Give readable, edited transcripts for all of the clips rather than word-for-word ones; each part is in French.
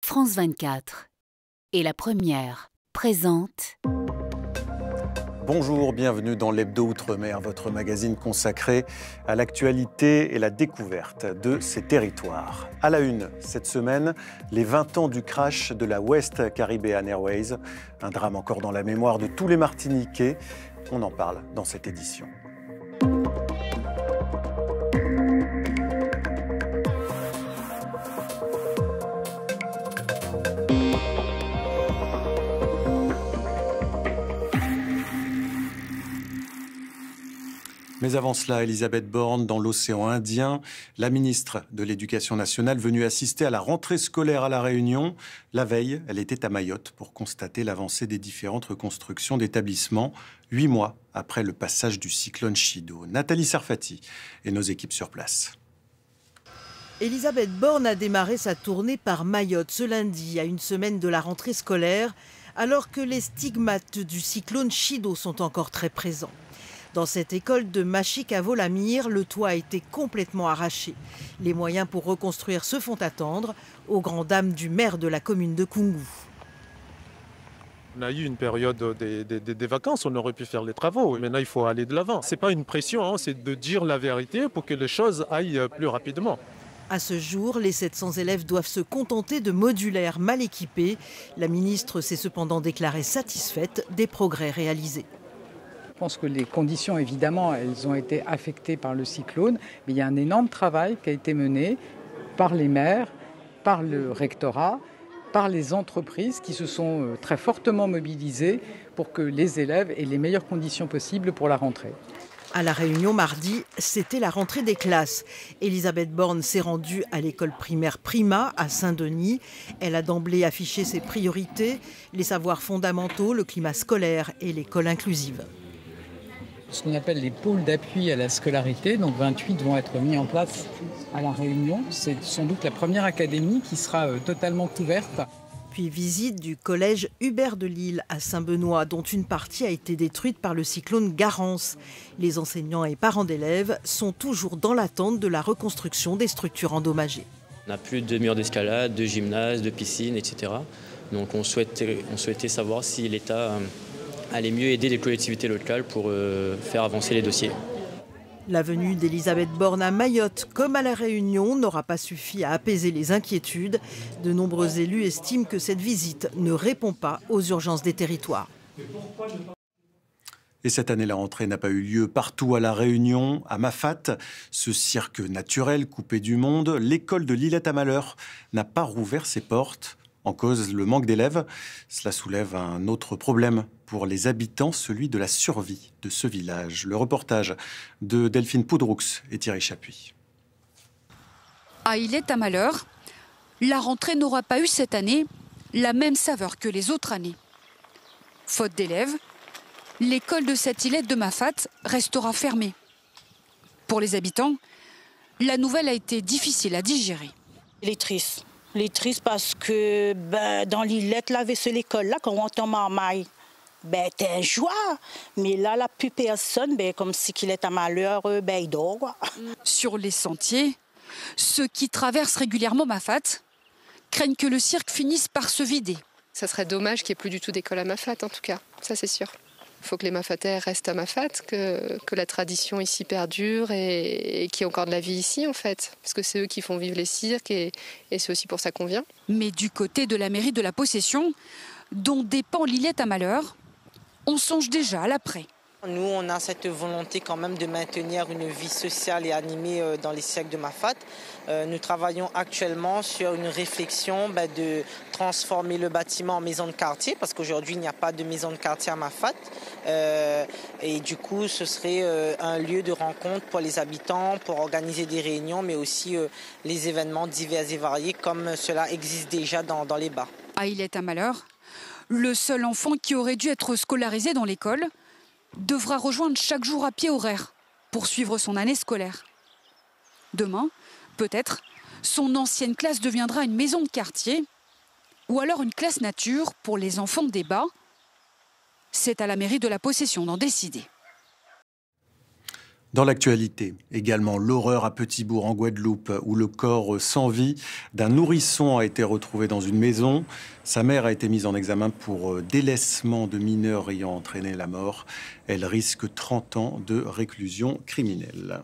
France 24 et La Première présente. Bonjour, bienvenue dans l'Hebdo Outre-mer, votre magazine consacré à l'actualité et la découverte de ces territoires. À la une, cette semaine, les 20 ans du crash de la West Caribbean Airways, un drame encore dans la mémoire de tous les Martiniquais. On en parle dans cette édition. Mais avant cela, Elisabeth Borne, dans l'océan Indien, la ministre de l'Éducation nationale venue assister à la rentrée scolaire à La Réunion. La veille, elle était à Mayotte pour constater l'avancée des différentes reconstructions d'établissements, 8 mois après le passage du cyclone Chido. Nathalie Sarfati et nos équipes sur place. Elisabeth Borne a démarré sa tournée par Mayotte ce lundi, à une semaine de la rentrée scolaire, alors que les stigmates du cyclone Chido sont encore très présents. Dans cette école de Machik-à-Volamir, le toit a été complètement arraché. Les moyens pour reconstruire se font attendre, aux grandes dames du maire de la commune de Koungou. On a eu une période des vacances, on aurait pu faire les travaux. Maintenant, il faut aller de l'avant. Ce n'est pas une pression, c'est de dire la vérité pour que les choses aillent plus rapidement. À ce jour, les 700 élèves doivent se contenter de modulaires mal équipés. La ministre s'est cependant déclarée satisfaite des progrès réalisés. Je pense que les conditions, évidemment, elles ont été affectées par le cyclone, mais il y a un énorme travail qui a été mené par les maires, par le rectorat, par les entreprises qui se sont très fortement mobilisées pour que les élèves aient les meilleures conditions possibles pour la rentrée. À La Réunion, mardi, c'était la rentrée des classes. Elisabeth Borne s'est rendue à l'école primaire Prima, à Saint-Denis. Elle a d'emblée affiché ses priorités, les savoirs fondamentaux, le climat scolaire et l'école inclusive. Ce qu'on appelle les pôles d'appui à la scolarité, donc 28 vont être mis en place à La Réunion. C'est sans doute la première académie qui sera totalement ouverte. Puis visite du collège Hubert de Lille à Saint-Benoît, dont une partie a été détruite par le cyclone Garance. Les enseignants et parents d'élèves sont toujours dans l'attente de la reconstruction des structures endommagées. On n'a plus de murs d'escalade, de gymnase, de piscine, etc. Donc on souhaitait savoir si l'État allait mieux aider les collectivités locales pour faire avancer les dossiers. La venue d'Elisabeth Borne à Mayotte comme à La Réunion n'aura pas suffi à apaiser les inquiétudes. De nombreux élus estiment que cette visite ne répond pas aux urgences des territoires. Et cette année, la rentrée n'a pas eu lieu partout à La Réunion, à Mafate. Ce cirque naturel coupé du monde, l'école de l'Îlette-à-Malheur n'a pas rouvert ses portes. En cause, le manque d'élèves. Cela soulève un autre problème pour les habitants, celui de la survie de ce village. Le reportage de Delphine Poudroux et Thierry Chapuis. À Îlette-à-Malheur, la rentrée n'aura pas eu cette année la même saveur que les autres années. Faute d'élèves, l'école de cette îlette de Mafate restera fermée. Pour les habitants, la nouvelle a été difficile à digérer. Il est triste. Il est triste parce que dans l'îlette, là, avec l'école, là, quand on tombe en maille, t'es un joie. Mais là, la plus personne, comme si qu'il est à malheur, il dort. Quoi. Sur les sentiers, ceux qui traversent régulièrement Mafate craignent que le cirque finisse par se vider. Ça serait dommage qu'il n'y ait plus du tout d'école à Mafate, en tout cas. Ça, c'est sûr. Il faut que les Mafataires restent à Mafate, que la tradition ici perdure et qu'il y ait encore de la vie ici, en fait. Parce que c'est eux qui font vivre les cirques et c'est aussi pour ça qu'on vient. Mais du côté de la mairie de la Possession, dont dépend l'Îlette-à-Malheur, on songe déjà à l'après. Nous, on a cette volonté quand même de maintenir une vie sociale et animée dans les cirques de Mafate. Nous travaillons actuellement sur une réflexion de transformer le bâtiment en maison de quartier, parce qu'aujourd'hui, il n'y a pas de maison de quartier à Mafate. Et du coup, ce serait un lieu de rencontre pour les habitants, pour organiser des réunions, mais aussi les événements divers et variés, comme cela existe déjà dans les bars. À Îlette-à-Malheur, le seul enfant qui aurait dû être scolarisé dans l'école devra rejoindre chaque jour à pied horaire pour suivre son année scolaire. Demain, peut-être, son ancienne classe deviendra une maison de quartier ou alors une classe nature pour les enfants des bas. C'est à la mairie de la Possession d'en décider. Dans l'actualité, également l'horreur à Petit-Bourg en Guadeloupe, où le corps sans vie d'un nourrisson a été retrouvé dans une maison. Sa mère a été mise en examen pour délaissement de mineurs ayant entraîné la mort. Elle risque 30 ans de réclusion criminelle.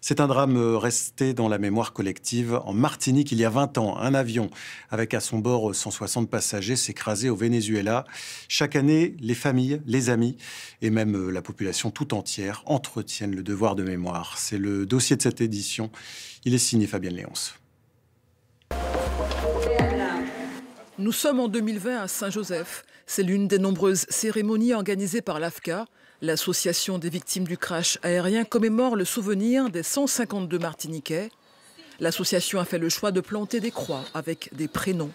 C'est un drame resté dans la mémoire collective. En Martinique, il y a 20 ans, un avion avec à son bord 160 passagers s'est écrasé au Venezuela. Chaque année, les familles, les amis et même la population tout entière entretiennent le devoir de mémoire. C'est le dossier de cette édition. Il est signé Fabienne Léonce. Nous sommes en 2020 à Saint-Joseph. C'est l'une des nombreuses cérémonies organisées par l'AFCA. L'association des victimes du crash aérien commémore le souvenir des 152 Martiniquais. L'association a fait le choix de planter des croix avec des prénoms.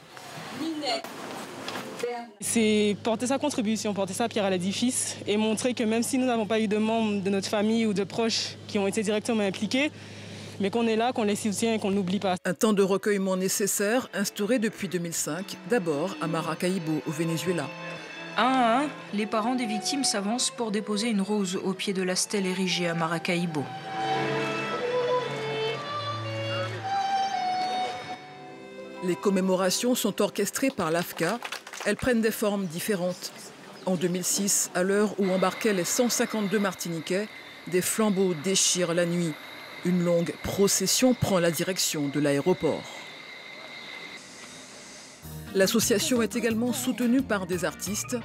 C'est porter sa contribution, porter sa pierre à l'édifice et montrer que même si nous n'avons pas eu de membres de notre famille ou de proches qui ont été directement impliqués, mais qu'on est là, qu'on les soutient et qu'on ne l'oublie pas. Un temps de recueillement nécessaire, instauré depuis 2005, d'abord à Maracaibo, au Venezuela. Un à un, les parents des victimes s'avancent pour déposer une rose au pied de la stèle érigée à Maracaibo. Les commémorations sont orchestrées par l'AFCA. Elles prennent des formes différentes. En 2006, à l'heure où embarquaient les 152 Martiniquais, des flambeaux déchirent la nuit. Une longue procession prend la direction de l'aéroport. L'association est également soutenue par des artistes.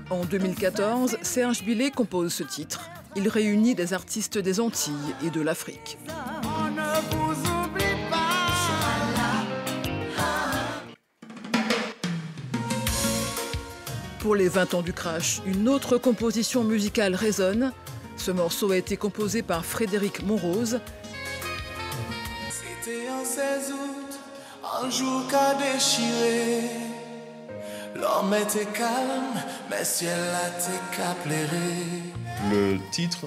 En 2014, Serge Billet compose ce titre. Il réunit des artistes des Antilles et de l'Afrique. Pour les 20 ans du crash, une autre composition musicale résonne. Ce morceau a été composé par Frédéric Monrose. C'était un 16 août, un jour qu'a déchiré. L'homme était calme, mais ciel a été qu'à plairer. Le titre,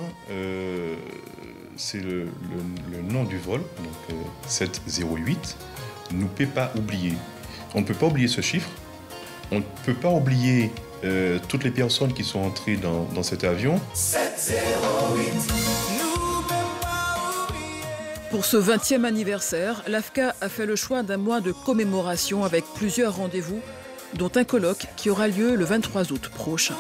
c'est le nom du vol, donc 708. Nous ne peut pas oublier. On ne peut pas oublier ce chiffre. On ne peut pas oublier toutes les personnes qui sont entrées dans cet avion. 708. Pour ce 20e anniversaire, l'AFCA a fait le choix d'un mois de commémoration avec plusieurs rendez-vous, dont un colloque qui aura lieu le 23 août prochain.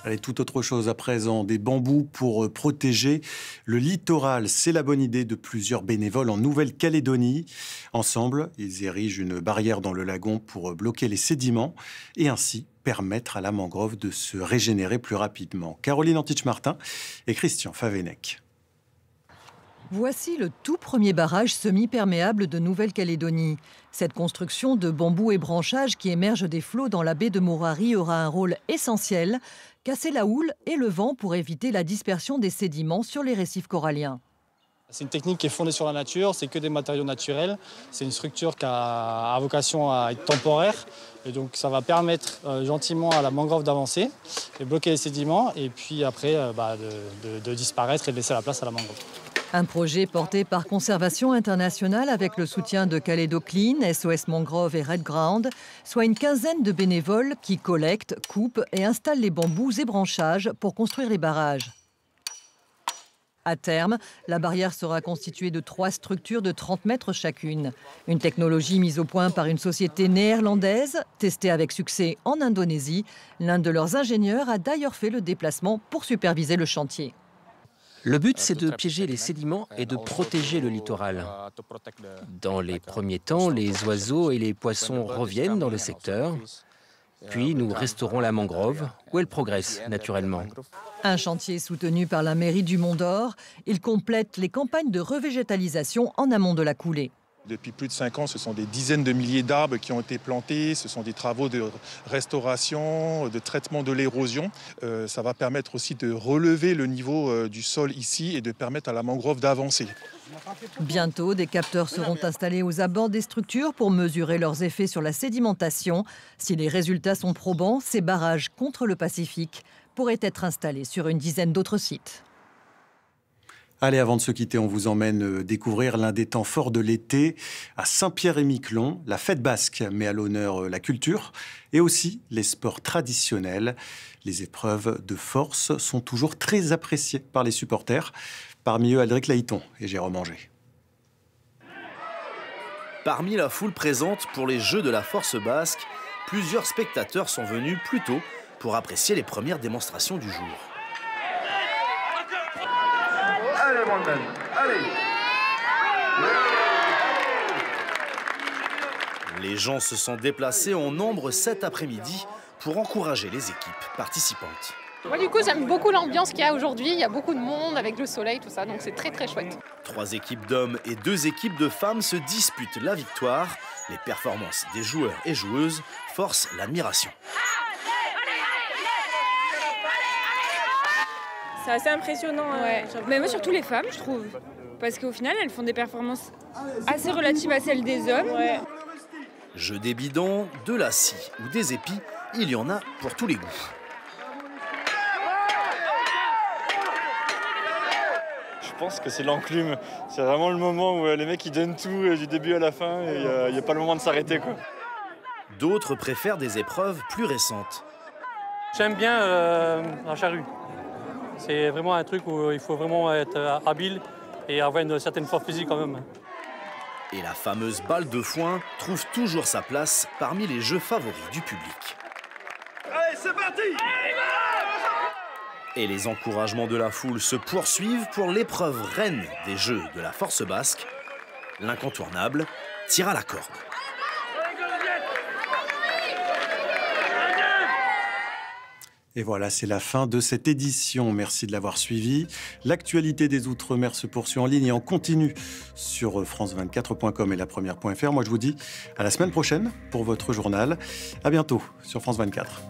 Allez, tout autre chose à présent, des bambous pour protéger le littoral. C'est la bonne idée de plusieurs bénévoles en Nouvelle-Calédonie. Ensemble, ils érigent une barrière dans le lagon pour bloquer les sédiments et ainsi permettre à la mangrove de se régénérer plus rapidement. Caroline Antich-Martin et Christian Favenec. Voici le tout premier barrage semi-perméable de Nouvelle-Calédonie. Cette construction de bambous et branchages qui émerge des flots dans la baie de Morari aura un rôle essentiel, casser la houle et le vent pour éviter la dispersion des sédiments sur les récifs coralliens. C'est une technique qui est fondée sur la nature, c'est que des matériaux naturels. C'est une structure qui a vocation à être temporaire. Et donc ça va permettre gentiment à la mangrove d'avancer et bloquer les sédiments et puis après de disparaître et de laisser la place à la mangrove. Un projet porté par Conservation Internationale avec le soutien de Calédo Clean, SOS Mangrove et Red Ground, soit une quinzaine de bénévoles qui collectent, coupent et installent les bambous et branchages pour construire les barrages. À terme, la barrière sera constituée de 3 structures de 30 mètres chacune. Une technologie mise au point par une société néerlandaise, testée avec succès en Indonésie. L'un de leurs ingénieurs a d'ailleurs fait le déplacement pour superviser le chantier. Le but, c'est de piéger les sédiments et de protéger le littoral. Dans les premiers temps, les oiseaux et les poissons reviennent dans le secteur. Puis nous restaurons la mangrove, où elle progresse naturellement. Un chantier soutenu par la mairie du Mont-d'Or. Il complète les campagnes de revégétalisation en amont de la coulée. Depuis plus de 5 ans, ce sont des dizaines de milliers d'arbres qui ont été plantés. Ce sont des travaux de restauration, de traitement de l'érosion. Ça va permettre aussi de relever le niveau du sol ici et de permettre à la mangrove d'avancer. Bientôt, des capteurs seront installés aux abords des structures pour mesurer leurs effets sur la sédimentation. Si les résultats sont probants, ces barrages contre le Pacifique pourraient être installés sur une dizaine d'autres sites. Allez, avant de se quitter, on vous emmène découvrir l'un des temps forts de l'été à Saint-Pierre-et-Miquelon. La fête basque met à l'honneur la culture et aussi les sports traditionnels. Les épreuves de force sont toujours très appréciées par les supporters. Parmi eux, Aldric Laïton et Jérôme Anger. Parmi la foule présente pour les Jeux de la force basque, plusieurs spectateurs sont venus plus tôt pour apprécier les premières démonstrations du jour. Allez, mon ben, allez. Les gens se sont déplacés en nombre cet après-midi pour encourager les équipes participantes. Moi, du coup, j'aime beaucoup l'ambiance qu'il y a aujourd'hui. Il y a beaucoup de monde avec le soleil, tout ça, donc c'est très très chouette. 3 équipes d'hommes et 2 équipes de femmes se disputent la victoire. Les performances des joueurs et joueuses forcent l'admiration. C'est assez impressionnant, ouais. Mais moi, surtout les femmes, je trouve. Parce qu'au final, elles font des performances assez relatives à celles des hommes. Ouais. Jeu des bidons, de la scie ou des épis, il y en a pour tous les goûts. Je pense que c'est l'enclume. C'est vraiment le moment où les mecs ils donnent tout du début à la fin et il n'y a pas le moment de s'arrêter, quoi. D'autres préfèrent des épreuves plus récentes. J'aime bien la charrue. C'est vraiment un truc où il faut vraiment être habile et avoir une certaine force physique quand même. Et la fameuse balle de foin trouve toujours sa place parmi les jeux favoris du public. Allez, c'est parti! Et les encouragements de la foule se poursuivent pour l'épreuve reine des Jeux de la force basque. L'incontournable tire à la corde. Et voilà, c'est la fin de cette édition. Merci de l'avoir suivi. L'actualité des Outre-mer se poursuit en ligne et en continu sur france24.com et lapremière.fr. Moi, je vous dis à la semaine prochaine pour votre journal. À bientôt sur France 24.